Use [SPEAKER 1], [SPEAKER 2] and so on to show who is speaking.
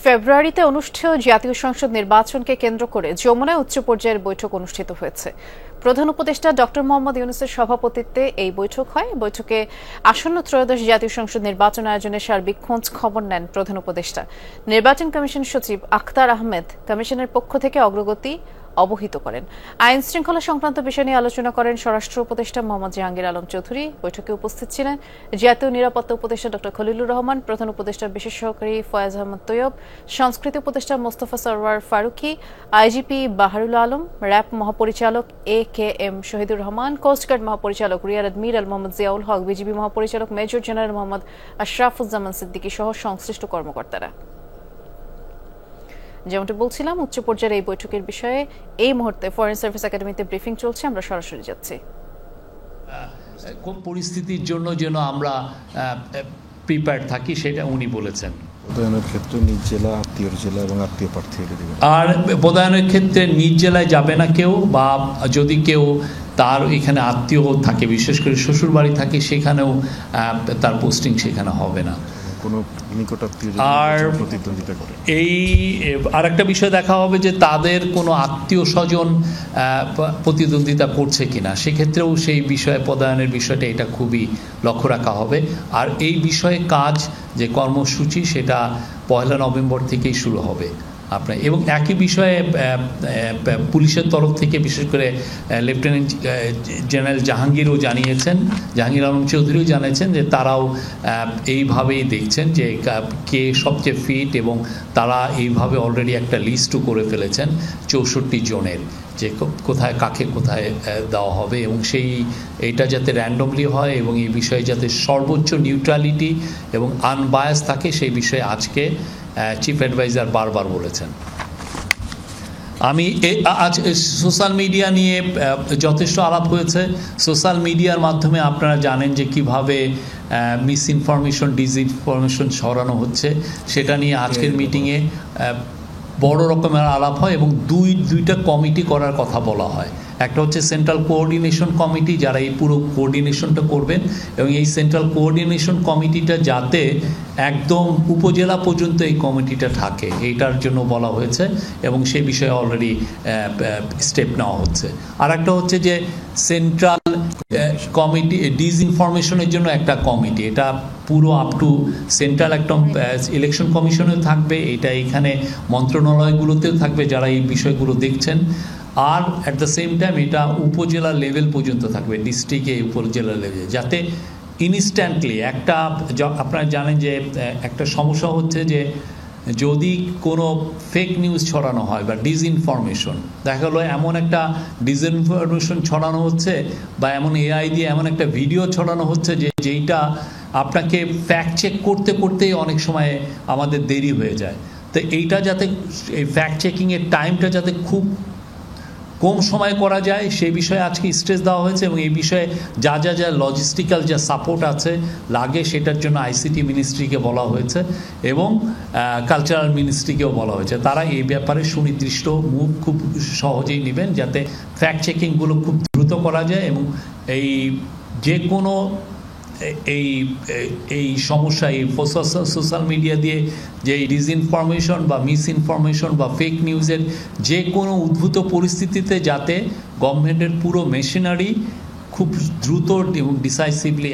[SPEAKER 1] ফেব্রুয়ারিতে অনুষ্ঠেয় জাতীয় সংসদ নির্বাচনকে কেন্দ্র করে যমুনায় উচ্চ পর্যায়ের বৈঠক অনুষ্ঠিত হয়েছে। প্রধান উপদেষ্টা ডক্টর মোহাম্মদ ইউনূসের সভাপতিত্বে এই বৈঠক হয়। বৈঠকে আসন্ন ত্রয়োদশ জাতীয় সংসদ নির্বাচন আয়োজনের সার্বিক খোঁজ খবর নেন প্রধান উপদেষ্টা। নির্বাচন কমিশন সচিব আখতার আহমেদ কমিশনের পক্ষ থেকে অগ্রগতি অবহিত করেন। আইন শৃঙ্খলা সংক্রান্ত বিষয় নিয়ে আলোচনা করেন স্বরাষ্ট্র উপদেষ্টা মোহাম্মদ জাহাঙ্গীর আলম চৌধুরী। বৈঠকে উপস্থিত ছিলেন জাতীয় নিরাপত্তা উপদেষ্টা ডক্টর খলিলুর রহমান, প্রধান উপদেষ্টার বিশেষ সহকারী ফয়াজ আহমদ তৈয়ব, সংস্কৃতি উপদেষ্টা মোস্তফা সরওয়ার ফারুকী, আইজিপি বাহারুল আলম, র্যাব মহাপরিচালক AKM শহীদুর রহমান, কোস্টগার্ড মহাপরিচালক রিয়াদ মীর আল মোহাম্মদ জিয়াউল হক, বিজিবি মহাপরিচালক মেজর জেনারেল মোহাম্মদ আশরাফুজ্জামান সিদ্দিকী সহ সংশ্লিষ্ট কর্মকর্তারা। যেমনটি বলছিলাম, উচ্চ পর্যায়ের এই বৈঠকের বিষয়ে এই মুহূর্তে ফরেন সার্ভিস একাডেমিতে ব্রিফিং চলছে। আমরা সরাসরি যাচ্ছি।
[SPEAKER 2] কোন পরিস্থিতির জন্য যেন আমরা প্রিপেয়ার্ড থাকি সেটা উনি বলেছেন।
[SPEAKER 3] পদায়নের ক্ষেত্রে নিজ জেলা, আত্মীয় জেলা এবং আত্মীয় প্রার্থী দেবেন।
[SPEAKER 2] আর পদায়নের ক্ষেত্রে নিজ জেলায় যাবে না কেউ, বা যদি কেউ তার এখানে আত্মীয় থাকে, বিশেষ করে শ্বশুর বাড়ি থাকে, সেখানেও তার পোস্টিং সেখানে হবে না। আর এই আরেকটা বিষয় দেখা হবে যে তাদের কোনো আত্মীয় স্বজন প্রতিদ্বন্দ্বিতা করছে কিনা, সেক্ষেত্রেও সেই বিষয়ে পদায়নের বিষয়টা এটা খুবই লক্ষ্য রাখা হবে। আর এই বিষয়ে কাজ যে কর্মসূচি সেটা 1 নভেম্বর থেকেই শুরু হবে আপনার। এবং একই বিষয়ে পুলিশের তরফ থেকে বিশেষ করে লেফটেন্যান্ট জেনারেল জাহাঙ্গীর আলম চৌধুরীও জানিয়েছেন যে তারাও এইভাবেই দেখছেন যে কে সবচেয়ে ফিট, এবং তারা এইভাবে অলরেডি একটা লিস্টও করে ফেলেছেন 64 জনের, যে কোথায় কাকে কোথায় দেওয়া হবে, এবং এইটা যাতে র্যান্ডমলি হয় এবং এই বিষয়ে যাতে সর্বোচ্চ নিউট্রালিটি এবং আনবায়াস থাকে, সেই বিষয়ে আজকে চিফ অ্যাডভাইজার বারবার বলেছেন। আমি আজ সোশ্যাল মিডিয়া নিয়ে যথেষ্ট আলাপ হয়েছে। সোশ্যাল মিডিয়ার মাধ্যমে আপনারা জানেন যে কিভাবে মিস ইনফরমেশন, ডিসইনফরমেশন ছড়ানো হচ্ছে, সেটা নিয়ে আজকের মিটিংয়ে বড় রকমের আলাপ হয় এবং দুইটা কমিটি করার কথা বলা হয়। একটা হচ্ছে সেন্ট্রাল কোঅর্ডিনেশন কমিটি, যারা এই পুরো কোঅর্ডিনেশনটা করবেন, এবং এই সেন্ট্রাল কোঅর্ডিনেশন কমিটিটা যাতে একদম উপজেলা পর্যন্ত এই কমিটিটা থাকে, এইটার জন্য বলা হয়েছে এবং সেই বিষয়ে অলরেডি স্টেপ নেওয়া হচ্ছে। আর একটা হচ্ছে যে সেন্ট্রাল কমিটি ডিসইনফরমেশনের জন্য একটা কমিটি, এটা পুরো আপ টু সেন্ট্রাল একটা ইলেকশন কমিশনেও থাকবে, এটা এখানে মন্ত্রণালয়গুলোতেও থাকবে যারা এই বিষয়গুলো দেখছেন। আর অ্যাট দ্য সেম টাইম এটা উপজেলা লেভেল পর্যন্ত থাকবে, ডিস্ট্রিক্টে উপজেলা লেভেলে, যাতে ইনস্ট্যান্টলি আপনারা জানেন যে একটা সমস্যা হচ্ছে যে যদি কোনো ফেক নিউজ ছড়ানো হয় বা ডিসইনফরমেশন, দেখা গেলো এমন একটা ডিসইনফরমেশন ছড়ানো হচ্ছে বা এমন AI দিয়ে এমন একটা ভিডিও ছড়ানো হচ্ছে যেইটা আপনাকে ফ্যাক্ট চেক করতে করতেই অনেক সময় আমাদের দেরি হয়ে যায়। তো এইটা যাতে এই ফ্যাক্ট চেকিংয়ের টাইমটা যাতে খুব কম সময় করা যায়, সেই বিষয়ে আজকে স্ট্রেস দেওয়া হয়েছে, এবং এই বিষয়ে যা লজিস্টিক্যাল যা সাপোর্ট আছে লাগে সেটার জন্য ICT মিনিস্ট্রিকে বলা হয়েছে এবং কালচারাল মিনিস্ট্রিকেও বলা হয়েছে। তারা এই ব্যাপারে সুনির্দিষ্ট মুভ খুব সহজেই নেবেন, যাতে ফ্যাক্ট চেকিংগুলো খুব দ্রুত করা যায় এবং এই যে কোনো এই সমস্যা, এই সোশ্যাল মিডিয়া দিয়ে যে ডিসইনফরমেশন বা মিসইনফরমেশন বা ফেক নিউজের যে কোনো উদ্ভূত পরিস্থিতিতে যাতে গভর্নমেন্টের পুরো মেশিনারি খুব দ্রুত এবং ডিসাইসিভলি